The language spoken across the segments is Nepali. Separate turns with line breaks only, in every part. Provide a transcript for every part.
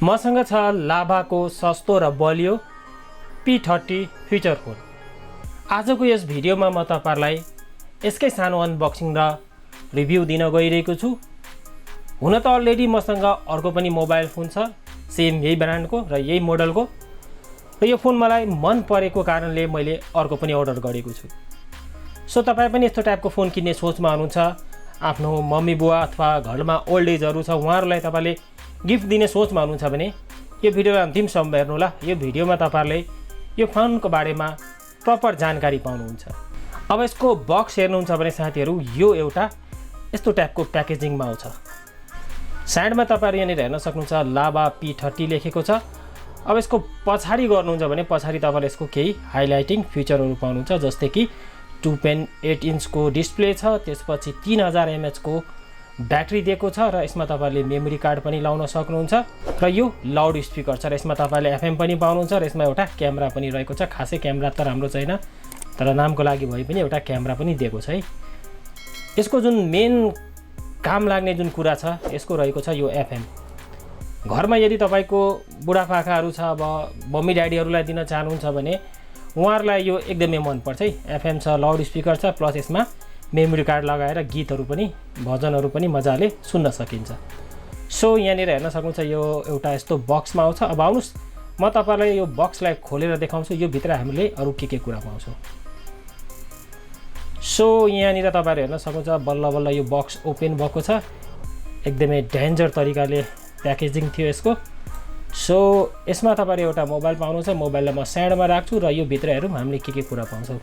मसँग छ लाभाको सस्तो र बलियो P30 फिचर फोन। आजको यस भिडियोमा म तपाईहरुलाई यसकै सानो अनबक्सिङ र रिभ्यू दिन गइरहेको छु। हुन त अलरेडी मसँग अर्को पनि मोबाइल फोन छ, सेम यही ब्रान्डको र यही मोडलको, र यो फोन मलाई मन परेको कारणले मैले अर्को पनि अर्डर गरेको छु। सो तपाईं पनि यस्तो टाइपको फोन किन्ने सोचमा हुनुहुन्छ, आफ्नो मम्मी बुवा अथवा घरमा ओल्ड एजहरु छ उहाँहरुलाई तपाईले गिफ्ट दिने सोचमा हुनुहुन्छ भने यो भिडियो अन्तिमसम्म हेर्नु होला। यो भिडियोमा तपाईहरुले यो फोनको बारेमा प्रपर जानकारी पाउनुहुन्छ। अब यसको बक्स हेर्नुहुन्छ भने साथीहरु यो एउटा यस्तो टाइपको प्याकेजिङमा आउँछ। साइडमा तपाईहरु यहाँ हेर्न सक्नुहुन्छ लाभा P30 लेखेको छ। अब यसको पछाडी गर्नुहुन्छ भने पछाडी तपाईले यसको केही हाइलाइटिङ फिचरहरु पाउनुहुन्छ, जस्तै कि 2.8 इन्चको डिस्प्ले छ, त्यसपछि 3000 mAh को ब्याट्री दिएको छ र यसमा तपाईले मेमोरी कार्ड पनि लाउन सक्नुहुन्छ र यो लाउड स्पिकर छ र यसमा तपाईले FM पनि पाउनुहुन्छ र यसमा एउटा क्यामेरा पनि रहेको छ। खासै क्यामेरा त राम्रो छैन तर नामको लागि भए पनि एउटा क्यामेरा पनि दिएको छ है। यसको जुन मेन काम लाग्ने जुन कुरा छ यसको रहेको छ यो FM। घरमा यदि तपाईको बुढापाकाहरु छ, अब मम्मी ड्याडीहरुलाई दिन चाहनुहुन्छ भने उहाँहरुलाई यो एकदमै मन पर्छ है। FM छ, लाउड स्पिकर छ, प्लस यसमा मेमोरी कार्ड लगाएर गीतहरु पनि भजनहरु पनि मजाले सुन्न सकिन्छ। सो यहाँ हेर्न सक्नुहुन्छ यो एउटा यस्तो बक्समा आउँछ। अब आउनुस् म तपाईलाई यो बक्सलाई खोलेर देखाउँछु, यो भित्र हामीले अरु के कुरा पाउँछौं। सो यहाँ तपाईहरु हेर्न सक्नुहुन्छ बल्ल बल्ल यो बक्स ओपन भएको छ। एकदमै डेन्जर तरिकाले प्याकेजिङ थियो यसको। सो यसमा तपाईहरु एउटा मोबाइल पाउनुहुन्छ। मोबाइललाई म साइडमा राख्छु र यो भित्र हेरौँ हामीले के कुरा पाउँछौं।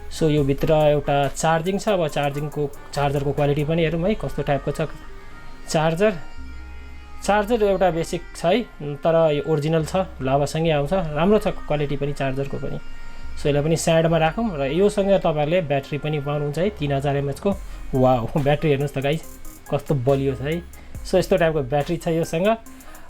सो यो भित्र एउटा चार्जिङ छ। अब चार्जरको क्वालिटी पनि हेरौँ है कस्तो टाइपको छ। चार्जर एउटा बेसिक छ है, तर यो ओरिजिनल छ, लाभासँगै आउँछ, राम्रो छ क्वालिटी पनि चार्जरको पनि। सो यसलाई पनि साइडमा राखौँ र योसँग तपाईहरुले ब्याट्री पनि पाउनुहुन्छ है 3000 mAh को। वाउ, ब्याट्री हेर्नुस् त गाइस कस्तो बलियो छ है। सो यस्तो टाइपको ब्याट्री छ योसँग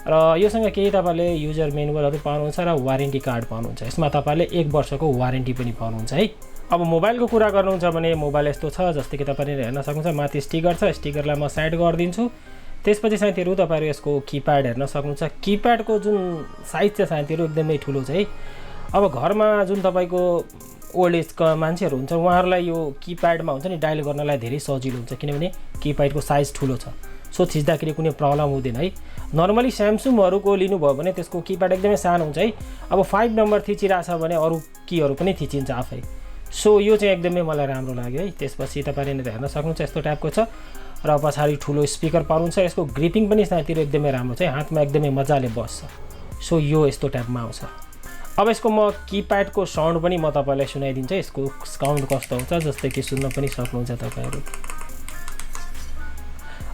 र योसँग केही तपाईले युजर म्यानुअलहरु पाउनुहुन्छ र वारेन्टी कार्ड पाउनुहुन्छ। यसमा तपाईले 1 वर्षको वारेन्टी पनि पाउनुहुन्छ है। अब मोबाइलको कुरा गर्नुहुन्छ भने मोबाइल यस्तो छ जस्तै कि तपाईले हेर्न सक्नुहुन्छ माथि स्टिकर छ, स्टिकरलाई म साइड गरिदिन्छु। त्यसपछि साथीहरु तपाईहरु यसको कीप्याड हेर्न सक्नुहुन्छ। कीप्याडको जुन साइज छ साथीहरु एकदमै ठुलो छ है। अब घरमा जुन तपाईको ओल्ड एजका मान्छेहरु हुन्छ उहाँहरुलाई यो कीप्याडमा हुन्छ नि डायल गर्नलाई धेरै सजिलो हुन्छ, किनभने कीप्याडको साइज ठुलो छ। सो थिच्दाखेरि कुनै प्रब्लम हुँदैन है। नर्मली स्यामसङहरुको लिनुभयो भने त्यसको कीप्याड एकदमै सानो हुन्छ है। अब 5 नम्बर थिचिरहेछ भने अरु कीहरु पनि थिचिन्छ आफै। सो यो चाहिँ एकदमै मलाई राम्रो लाग्यो है। त्यसपछि तपाईले हेर्न सक्नुहुन्छ यस्तो टाइपको छ र पछाडी ठुलो स्पिकर पाउनुहुन्छ। यसको ग्रिपिङ पनि साथीहरु एकदमै राम्रो छ है, हातमा एकदमै मजाले बस्छ। सो यो यस्तो टाइपमा आउँछ। अब यसको म कीप्याडको साउन्ड पनि म तपाईलाई सुनाइदिन्छु। यसको साउन्ड कस्तो हुन्छ जस्तै कि सुन्न पनि सक्नुहुन्छ तपाईहरु।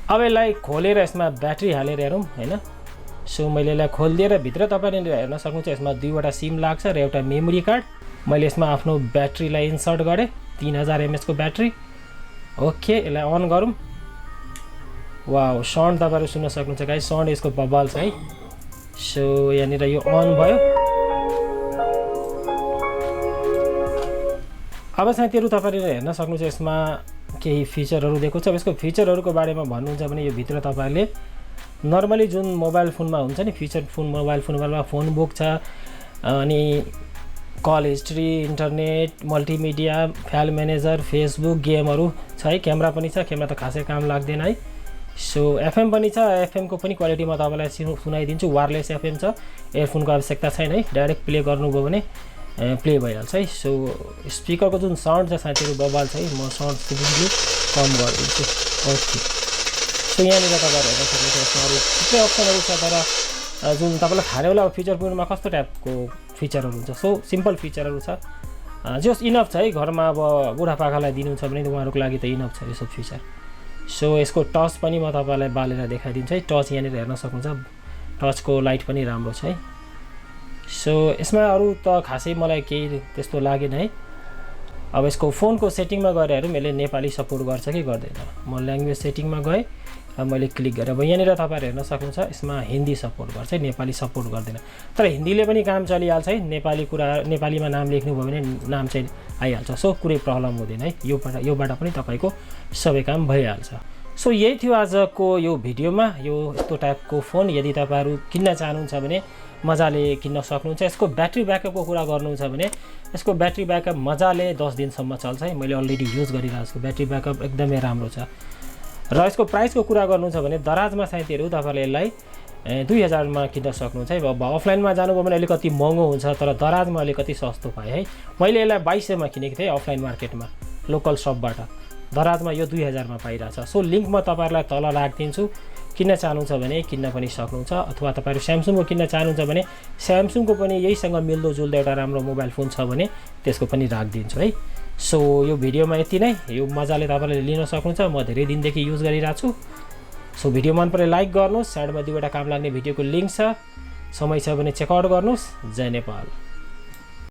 अब यसलाई खोलेर यसमा ब्याट्री हालेर हेरौँ हैन। सो मैले यसलाई खोलिदिएर भित्र तपाईले हेर्न सक्नुहुन्छ यसमा 2 वटा सिम लाग्छ र एउटा मेमोरी कार्ड। मैले यसमा आफ्नो ब्याट्रीलाई इन्सर्ट गरे 3000 mAh को ब्याट्री। ओके, यसलाई अन गरौँ। वाउ, साउन्ड तपाईहरु सुन्न सक्नुहुन्छ गाइस, साउन्ड यसको बबल छ है। सो यहाँ यो अन भयो। अब साथीहरु तपाईले हेर्न सक्नुहुन्छ यसमा केही फिचरहरु दिएको छ। यसको फिचरहरुको बारेमा भन्नुहुन्छ भने यो भित्र तपाईहरुले नर्मली जुन मोबाइल फोनमा हुन्छ नि फिचर फोन, मोबाइल फोनमा फोन बुक छ, अनि call history, internet, multimedia, file manager, Facebook, गेमहरु छ है। क्यामेरा पनि छ, क्यामेरा त खासै काम लाग्दैन है। सो FM पनि छ। FM को पनि क्वालिटी म तपाईलाई सुनाइदिन्छु। वायरलेस FM छ, इयरफोनको आवश्यकता छैन है। डाइरेक्ट प्ले गर्नुभयो भने प्ले भइहाल्छ है। सो स्पिकरको जुन साउन्ड छ साथीहरु बबाल छ है। म साउन्ड सिम्पली कम गरिदिन्छु। ओके, सो यहाँ तपाईहरु हेर्न सक्नुहुन्छ यसमा अरु थुप्रै अप्सनहरु छ, तर जुन तपाईलाई थाहा होला फिचर फोनमा कस्तो टाइपको फिचरहरु हुन्छ। सो सिम्पल फिचरहरु छ, जस इनफ छ है। घरमा अब बुढापाकालाई दिनुहुन्छ भने उहाँहरुको लागि त इनफ छ यो सब फिचर। सो यसको टच पनि म तपाईलाई बालेर देखाइदिन्छु है। टच यहाँ हेर्न सक्नुहुन्छ, टचको लाइट पनि राम्रो छ है। सो यसमा अरु त खासै मलाई केही त्यस्तो लागेन है। अब यसको फोनको सेटिङमा गएर हेरौँ यसले नेपाली सपोर्ट गर्छ कि गर्दैन। म ल्याङ्ग्वेज सेटिङमा गए र मैले क्लिक गरेँ। अब यहाँ तपाईहरु हेर्न सक्नुहुन्छ यसमा हिन्दी सपोर्ट गर्छ, नेपाली सपोर्ट गर्दैन। तर हिन्दीले पनि काम चलिहाल्छ है। नेपाली कुरा नेपालीमा नाम लेख्नु भयो भने नाम चाहिँ आइहाल्छ। सो कुनै प्रब्लम हुँदैन है। योबाट पनि तपाईको सबै काम भइहाल्छ। सो यही थियो आजको यो भिडियोमा। यो यस्तो टाइपको फोन यदि तपाईहरु किन्न चाहनुहुन्छ भने मजाले किन्न सक्नुहुन्छ। यसको ब्याट्री ब्याकअपको कुरा गर्नुहुन्छ भने यसको ब्याट्री ब्याकअप मजाले 10 दिनसम्म चल्छ है। मैले अलरेडी युज गरिरहेको छु, ब्याट्री ब्याकअप एकदमै राम्रो छ। र यसको प्राइसको कुरा गर्नुहुन्छ भने दराजमा साथीहरु तपाईले यसलाई 2000 मा किन्न सक्नुहुन्छ है। अब अफलाइनमा जानुभयो भने अलिकति महँगो हुन्छ, तर दराजमा अलिकति सस्तो पाए है। मैले यसलाई 2200 मा किनेको थिएँ अफलाइन मार्केटमा लोकल शपबाट। दराजमा यो 2000 मा पाइरहेछ। सो लिंक म तपाईहरुलाई तल राखिदिन्छु, किन्न चाहनुहुन्छ भने किन्न पनि सक्नुहुन्छ। अथवा तपाईहरु स्यामसङको किन्न चाहनुहुन्छ भने स्यामसङको पनि यहीसँग मिल्दो जुल्दो एउटा राम्रो मोबाइल फोन छ भने त्यसको पनि राखिदिन्छु है। सो यो भिडियोमा यति नै। यो मजाले तपाईले लिन सक्नुहुन्छ। म धेरै दिनदेखि युज गरिरहेको छु। सो भिडियो मन परे लाइक गर्नुस्, साइडमा दुईवटा काम लाग्ने भिडियोको लिंक छ, समय छ भने चेकआउट गर्नुस्। जय नेपाल।